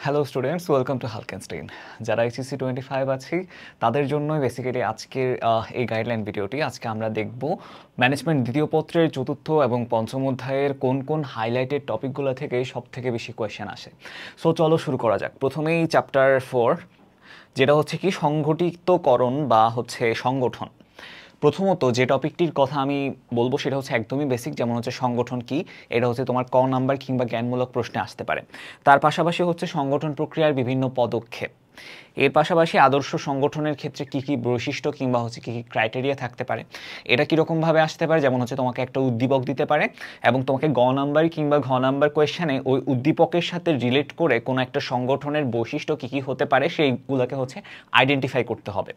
Hello students, welcome to Halkenstein. যারা HSC 25 আছি তাদের জন্যই বেসিক্যালি আজকের এই গাইডলাইন ভিডিওটি। আজকে আমরা দেখব ম্যানেজমেন্ট দ্বিতীয় পত্রের চতুর্থ এবং পঞ্চম অধ্যায়ের কোন কোন হাইলাইটেড টপিকগুলো থেকে সব থেকে বেশি কোয়েশ্চেন আসে। সো চলো শুরু করা যাক। প্রথমেই চ্যাপ্টার 4, যেটা হচ্ছে কি সংগঠিতকরণ বা হচ্ছে সংগঠন। প্রথমত যে টপিকটির কথা আমি বলবো সেটা হচ্ছে একদমই বেসিক, যেমন হচ্ছে সংগঠন কি, এটা হচ্ছে তোমার ক নাম্বার কিংবা জ্ঞানমূলক প্রশ্নে আসতে পারে। তার পাশাপাশি হচ্ছে সংগঠন প্রক্রিয়ার বিভিন্ন পদক্ষেপ। এর পাশাপাশি আদর্শ সংগঠনের ক্ষেত্রে কি কি বৈশিষ্ট্য কিংবা হচ্ছে কি কি ক্রাইটেরিয়া থাকতে পারে, এটা কীরকমভাবে আসতে পারে। যেমন হচ্ছে তোমাকে একটা উদ্দীপক দিতে পারে এবং তোমাকে গ নাম্বার কিংবা ঘ নাম্বার কোয়েশ্চেনে ওই উদ্দীপকের সাথে রিলেট করে কোনো একটা সংগঠনের বৈশিষ্ট্য কী কী হতে পারে সেইগুলোকে হচ্ছে আইডেন্টিফাই করতে হবে।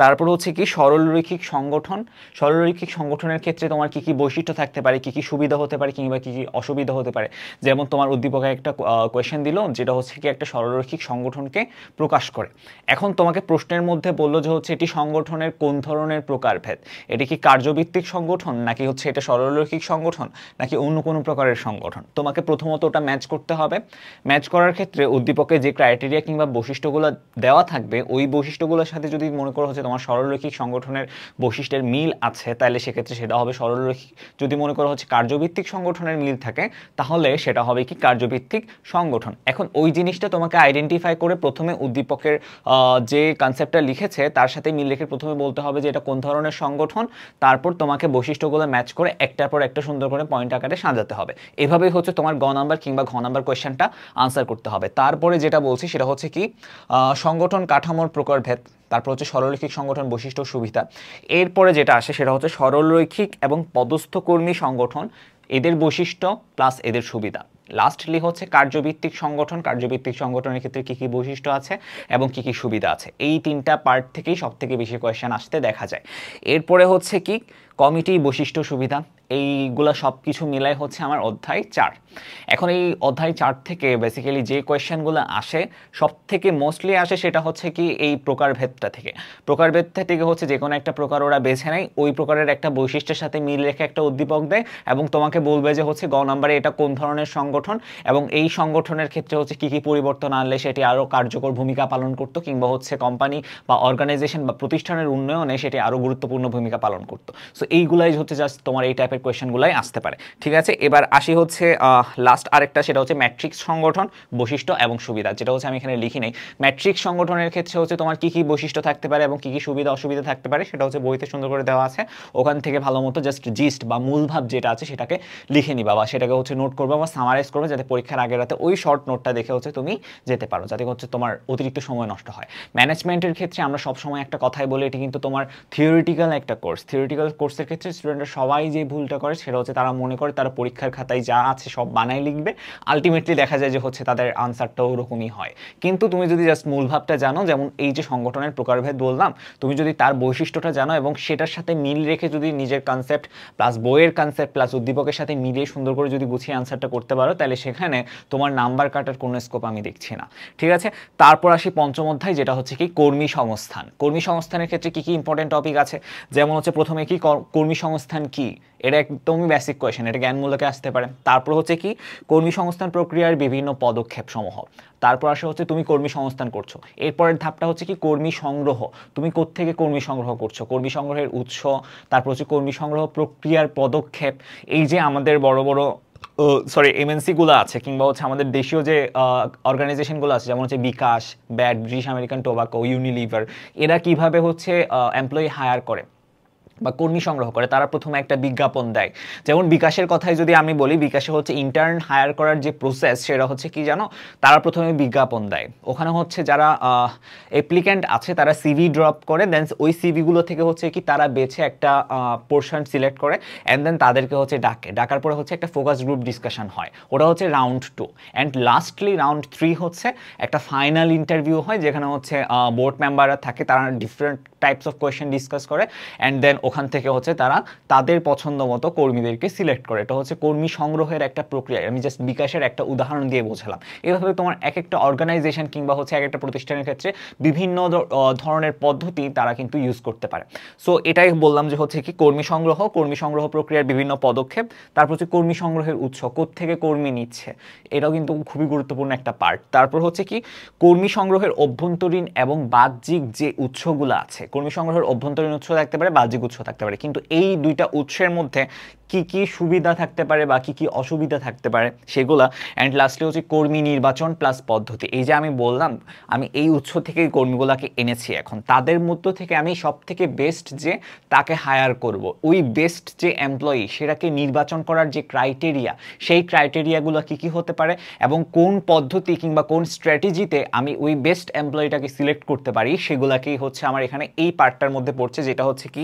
তারপর হচ্ছে কি সরলরৈখিক সংগঠন। সরলরৈখিক সংগঠনের ক্ষেত্রে তোমার কী কী বৈশিষ্ট্য থাকতে পারে, কী কী সুবিধা হতে পারে কিংবা কী কী অসুবিধা হতে পারে। যেমন তোমার উদ্দীপকে একটা কোয়েশ্চেন দিল যেটা হচ্ছে কি একটা সরলরৈখিক সংগঠনকে প্রকাশ করে। এখন তোমাকে প্রশ্নের মধ্যে বললো যে হচ্ছে এটি সংগঠনের কোন ধরনের প্রকারভেদ, এটি কি কার্যভিত্তিক সংগঠন নাকি হচ্ছে এটা সরলরৈখিক সংগঠন নাকি অন্য কোনো প্রকারের সংগঠন। তোমাকে প্রথমত ওটা ম্যাচ করতে হবে। ম্যাচ করার ক্ষেত্রে উদ্দীপকে যে ক্রাইটেরিয়া কিংবা বৈশিষ্ট্যগুলো দেওয়া থাকবে ওই বৈশিষ্ট্যগুলোর সাথে যদি মনে করো হচ্ছে তোমার সরলরৈখিক সংগঠনের বৈশিষ্ট্যের মিল আছে তাহলে সেক্ষেত্রে সেটা হবে সরলরৈখিক। যদি মনে করো হচ্ছে কার্যভিত্তিক সংগঠনের মিল থাকে তাহলে সেটা হবে কি কার্যভিত্তিক সংগঠন। এখন ওই জিনিসটা তোমাকে আইডেন্টিফাই করে প্রথমে উদ্দীপকের যে কনসেপ্টটা লিখেছে তার সাথে মিল রেখে প্রথমে বলতে হবে যে এটা কোন ধরনের সংগঠন, তারপর তোমাকে বৈশিষ্ট্যগুলো ম্যাচ করে একটার পর একটা সুন্দর করে পয়েন্ট আকারে সাজাতে হবে। এভাবেই হচ্ছে তোমার গ নাম্বার কিংবা ঘ নাম্বার কোয়েশ্চেনটা আনসার করতে হবে। তারপরে যেটা বলছি সেটা হচ্ছে কি সংগঠন কাঠামোর প্রকারভেদ, তারপর হচ্ছে সরলরৈখিক সংগঠন বৈশিষ্ট্য সুবিধা। এরপরে যেটা আসে সেটা হচ্ছে সরলরৈখিক এবং পদস্থকর্মী সংগঠন, এদের বৈশিষ্ট্য প্লাস এদের সুবিধা। লাস্টলি হচ্ছে কার্যভিত্তিক সংগঠন, কার্যভিত্তিক সংগঠনের ক্ষেত্রে কী কী বৈশিষ্ট্য আছে এবং কী কী সুবিধা আছে। এই তিনটা পার্ট থেকেই সব থেকে বেশি কোয়েশ্চেন আসতে দেখা যায়। এরপরে হচ্ছে কি কমিটি বৈশিষ্ট্য সুবিধা, এইগুলা সব কিছু মিলাই হচ্ছে আমার অধ্যায় 4। এখন এই অধ্যায় 4 থেকে বেসিক্যালি যে কোয়েশ্চেনগুলো আসে সব থেকে মোস্টলি আসে সেটা হচ্ছে কি এই প্রকারভেদটা থেকে। প্রকারভেদটা থেকে হচ্ছে যে কোনো একটা প্রকার ওরা বেছে নেয়, ওই প্রকারের একটা বৈশিষ্ট্যের সাথে মিল রেখে একটা উদ্দীপক দেয় এবং তোমাকে বলবে যে হচ্ছে গ নাম্বারে এটা কোন ধরনের সংগঠন এবং এই সংগঠনের ক্ষেত্রে হচ্ছে কী কী পরিবর্তন আনলে সেটি আরও কার্যকর ভূমিকা পালন করতো কিংবা হচ্ছে কোম্পানি বা অর্গানাইজেশন বা প্রতিষ্ঠানের উন্নয়নে সেটি আরও গুরুত্বপূর্ণ ভূমিকা পালন করতো। সো এইগুলাই হচ্ছে জাস্ট তোমার এই টাইপের কোয়েশ্চেনগুলাই আসতে পারে। ঠিক আছে, এবার আসি হচ্ছে লাস্ট আরেকটা, সেটা হচ্ছে ম্যাট্রিক্স সংগঠন বৈশিষ্ট্য এবং সুবিধা, যেটা হচ্ছে আমি এখানে লিখি নেই। ম্যাট্রিক্স সংগঠনের ক্ষেত্রে হচ্ছে তোমার কী কী বৈশিষ্ট্য থাকতে পারে এবং কী কী সুবিধা অসুবিধা থাকতে পারে সেটা হচ্ছে বইতে সুন্দর করে দেওয়া আছে। ওখান থেকে ভালো মতো জাস্ট জিস্ট বা মূলভাব যেটা আছে সেটাকে লিখে নিবা বা সেটাকে হচ্ছে নোট করবা বা সামারাইজ করবে, যাতে পরীক্ষার আগের রাতে ওই শর্ট নোটটা দেখে হচ্ছে তুমি যেতে পারো, যাতে হচ্ছে তোমার অতিরিক্ত সময় নষ্ট হয়। ম্যানেজমেন্টের ক্ষেত্রে আমরা সবসময় একটা কথাই বলি, এটি কিন্তু তোমার থিওরিটিক্যাল একটা কোর্স। থিওরিটিক্যাল কোর্সের ক্ষেত্রে স্টুডেন্টরা সবাই যে ভুলটা করে সেটা হচ্ছে তারা মনে করে তারা পরীক্ষার খাতায় যা আছে সব বানাই লিখবে, আলটিমেটলি দেখা যায় যে হচ্ছে তাদের আনসারটাও ওরকমই হয়। কিন্তু তুমি যদি জাস্ট মূলভাবটা জানো, যেমন এই যে সংগঠনের প্রকারভেদ বললাম, তুমি যদি তার বৈশিষ্ট্যটা জানো এবং সেটার সাথে মিল রেখে যদি নিজের কনসেপ্ট প্লাস বইয়ের কনসেপ্ট প্লাস উদ্দীপকের সাথে মিলিয়ে সুন্দর করে যদি গুছিয়ে আনসারটা করতে পারো তাহলে সেখানে তোমার নাম্বার কাটার কোনো স্কোপ আমি দেখছি না। ঠিক আছে, তারপর আসি পঞ্চম অধ্যায়, যেটা হচ্ছে কি কর্মী সংস্থান। কর্মী সংস্থানের ক্ষেত্রে কি কি ইম্পর্টেন্ট টপিক আছে, যেমন হচ্ছে প্রথমে কি কর্মী সংস্থান কি, এটা একদমই বেসিক কোয়েশ্চেন, এটা জ্ঞানমূলকে আসতে পারে। তারপর হচ্ছে কি কর্মী সংস্থান প্রক্রিয়ার বিভিন্ন পদক্ষেপ সমূহ। তারপর আসে হচ্ছে তুমি কর্মী সংস্থান করছো, এরপরের ধাপটা হচ্ছে কি কর্মী সংগ্রহ, তুমি কোত্থেকে কর্মী সংগ্রহ করছো, কর্মী সংগ্রহের উৎস, তারপর হচ্ছে কর্মী সংগ্রহ প্রক্রিয়ার পদক্ষেপ। এই যে আমাদের বড় বড় এমএনসিগুলো আছে কিংবা হচ্ছে আমাদের দেশীয় যে অর্গানাইজেশনগুলো আছে, যেমন হচ্ছে bKash, BAT, British American Tobacco, Unilever, এরা কিভাবে হচ্ছে এমপ্লয়ি হায়ার করে বা কর্মী সংগ্রহ করে, তারা প্রথমে একটা বিজ্ঞাপন দেয়। যেমন বিকাশের কথাই যদি আমি বলি, বিকাশে হচ্ছে ইন্টার্ন হায়ার করার যে প্রসেস সেটা হচ্ছে কি জানো, তারা প্রথমে বিজ্ঞাপন দেয়। ওখানে হচ্ছে যারা অ্যাপ্লিক্যান্ট আছে তারা সিভি ড্রপ করে, দেন ওই সিভিগুলো থেকে হচ্ছে কি তারা বেছে একটা পোর্শন সিলেক্ট করে অ্যান্ড দেন তাদেরকে হচ্ছে ডাকার পরে হচ্ছে একটা ফোকাস গ্রুপ ডিসকাশন হয়, ওটা হচ্ছে রাউন্ড 2 অ্যান্ড লাস্টলি রাউন্ড 3 হচ্ছে একটা ফাইনাল ইন্টারভিউ হয়, যেখানে হচ্ছে বোর্ড মেম্বাররা থাকে, তারা different types of question discuss করে অ্যান্ড দেন ওখান থেকে হচ্ছে তারা তাদের পছন্দ মতো কর্মীদেরকে সিলেক্ট করে। এটা হচ্ছে কর্মী সংগ্রহের একটা প্রক্রিয়া। আমি জাস্ট বিকাশের একটা উদাহরণ দিয়ে বোঝালাম। এভাবে তোমার এক একটা অর্গানাইজেশন কিংবা হচ্ছে এক একটা প্রতিষ্ঠানের ক্ষেত্রে বিভিন্ন ধরনের পদ্ধতি তারা কিন্তু ইউজ করতে পারে। সো এটাই বললাম যে হচ্ছে কি কর্মী সংগ্রহ প্রক্রিয়ার বিভিন্ন পদক্ষেপ, তারপর হচ্ছে কর্মী সংগ্রহের উৎস, কোত্থেকে কর্মী নিচ্ছে, এটাও কিন্তু খুবই গুরুত্বপূর্ণ একটা পার্ট। তারপর হচ্ছে কি কর্মী সংগ্রহের অভ্যন্তরীণ এবং বাহ্যিক যে উৎসগুলো আছে, কর্মী সংগ্রহের অভ্যন্তরীণ উৎস থাকতে পারে, বাহ্যিক উৎস থাকতে পারে, কিন্তু এই দুইটা উৎসের মধ্যে কি কি সুবিধা থাকতে পারে বা কি কি অসুবিধা থাকতে পারে সেগুলা। অ্যান্ড লাস্টলি হচ্ছে কর্মী নির্বাচন প্লাস পদ্ধতি। এই যে আমি বললাম আমি এই উৎস থেকে কর্মীগুলাকে এনেছি, এখন তাদের মধ্য থেকে আমি সব থেকে বেস্ট যে তাকে হায়ার করব, ওই বেস্ট যে এমপ্লয়ি সেটাকে নির্বাচন করার যে ক্রাইটেরিয়া, সেই ক্রাইটেরিয়াগুলো কি কি হতে পারে এবং কোন পদ্ধতি কিংবা কোন স্ট্র্যাটেজিতে আমি ওই বেস্ট এমপ্লয়িটাকে সিলেক্ট করতে পারি, সেগুলাকেই হচ্ছে আমার এখানে এই পার্টটার মধ্যে পড়ছে, যেটা হচ্ছে কি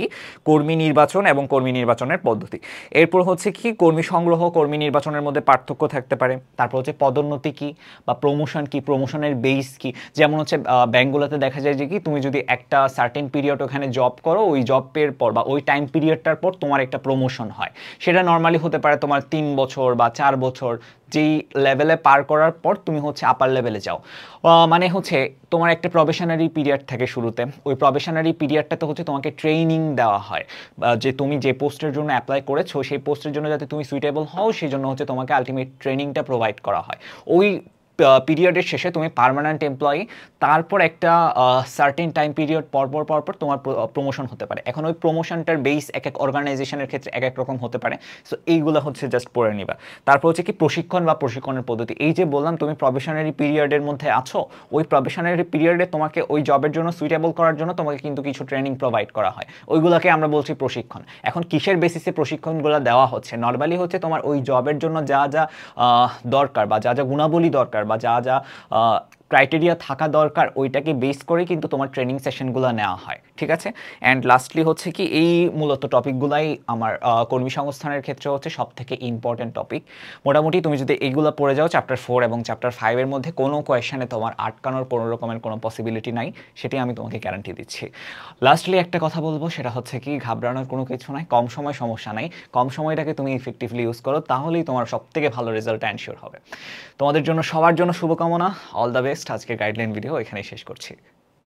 কর্মী নির্বাচন এবং কর্মী নির্বাচনের পদ্ধতি। এরপর হচ্ছে কি কর্মী সংগ্রহ কর্মী নির্বাচনের মধ্যে পার্থক্য থাকতে পারে। তারপর হচ্ছে পদোন্নতি কি বা প্রমোশন কি, প্রমোশনের বেস কি। যেমন হচ্ছে ব্যাঙ্কগুলোতে দেখা যায় যে কি তুমি যদি একটা সার্টেন পিরিয়ড ওখানে জব করো, ওই জবের পর বা ওই টাইম পিরিয়ডটার পর তোমার একটা প্রমোশন হয়। সেটা নর্মালি হতে পারে তোমার 3 বছর বা 4 বছর, যেই লেভেলে পার করার পর তুমি হচ্ছে আপার লেভেলে যাও। মানে হচ্ছে তোমার একটা প্রবেশনারি পিরিয়ড থাকে শুরুতে, ওই প্রবেশনারি পিরিয়ডটাতে হচ্ছে তোমাকে ট্রেনিং দেওয়া হয় যে তুমি যে পোস্টের জন্য অ্যাপ্লাই করেছো সেই পোস্টের জন্য যাতে তুমি সুইটেবল হও, সেই জন্য হচ্ছে তোমাকে আলটিমেট ট্রেনিংটা প্রোভাইড করা হয়। ওই পিরিয়ডের শেষে তুমি পার্মানেন্ট এমপ্লয়ি, তারপর একটা সার্টেন টাইম পিরিয়ড পরপর তোমার প্রমোশন হতে পারে। এখন ওই প্রমোশনটার বেস এক এক অর্গানাইজেশনের ক্ষেত্রে এক এক রকম হতে পারে। সো এইগুলো হচ্ছে জাস্ট পড়ে নিবা। তারপর হচ্ছে কি প্রশিক্ষণ বা প্রশিক্ষণের পদ্ধতি। এই যে বললাম তুমি প্রবেশনারি পিরিয়ডের মধ্যে আছো, ওই প্রবেশনারি পিরিয়ডে তোমাকে ওই জবের জন্য সুইটেবল করার জন্য তোমাকে কিন্তু কিছু ট্রেনিং প্রোভাইড করা হয়, ওইগুলোকে আমরা বলছি প্রশিক্ষণ। এখন কিসের বেসিসে প্রশিক্ষণগুলো দেওয়া হচ্ছে? নর্মালি হচ্ছে তোমার ওই জবের জন্য যা যা দরকার বা যা যা গুণাবলী দরকার বা যা যা ক্রাইটেরিয়া থাকা দরকার, ওইটাকে বেস করে কিন্তু তোমার ট্রেনিং সেশনগুলো নেওয়া হয়, ঠিক আছে। অ্যান্ড লাস্টলি হচ্ছে কি এই মূলত টপিকগুলাই আমার কর্মী সংস্থানের ক্ষেত্রে হচ্ছে সব থেকে ইম্পর্টেন্ট টপিক। মোটামুটি তুমি যদি এইগুলো পড়ে যাও চ্যাপ্টার 4 এবং চ্যাপ্টার 5-এর মধ্যে কোনো কোয়েশনে তোমার আটকানোর কোনো রকমের কোনো পসিবিলিটি নাই, সেটি আমি তোমাকে গ্যারান্টি দিচ্ছি। লাস্টলি একটা কথা বলবো, সেটা হচ্ছে কি ঘাবড়ানোর কোনো কিছু নাই, কম সময় সমস্যা নাই, কম সময়টাকে তুমি ইফেক্টিভলি ইউজ করো, তাহলেই তোমার সব থেকে ভালো রেজাল্ট এনশিওর হবে। তোমাদের জন্য সবার জন্য শুভকামনা, অল দ্য বেস্ট। আজকে গাইডলাইন ভিডিও এখানেই শেষ করছি।